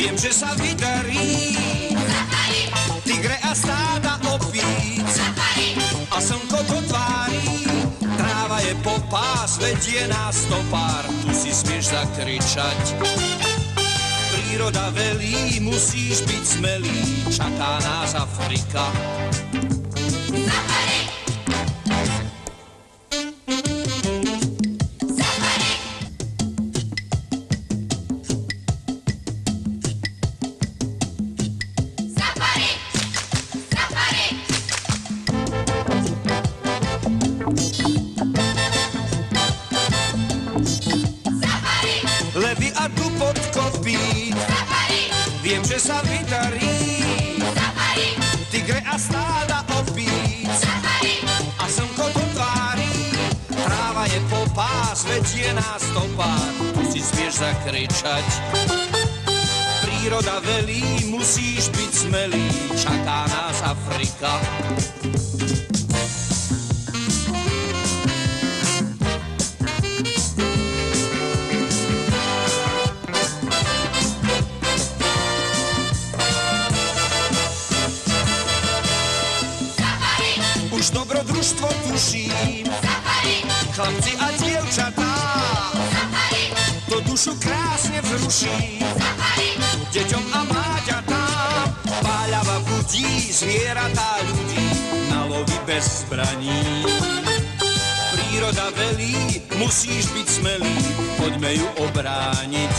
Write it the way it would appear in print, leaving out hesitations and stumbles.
Viem, že sa vydarí tigre a stáda opíc a slnko do tvári. Tráva je po pás, vedie nás to pár, tu si smieš zakričať. Príroda velí, musíš byť smelý, čaká nás Afrika. Levy a dupot kopít, viem, že sa vydarí. Tigre a stáda opíc a slnko do tvári. Tráva je po pás, vedie nás to pár, tu si smieš zakričať. Príroda velí, musíš byť smelý, čaká nás Afrika. Už dobrodružstvo tuším, chlapci a dievčatá, to dušu krásne vzruší, deťom a mláďatám. Páľava budí zvieratá ľudí, na lovi bez zbraní. Príroda velí, musíš byť smelý, poďme ju obrániť.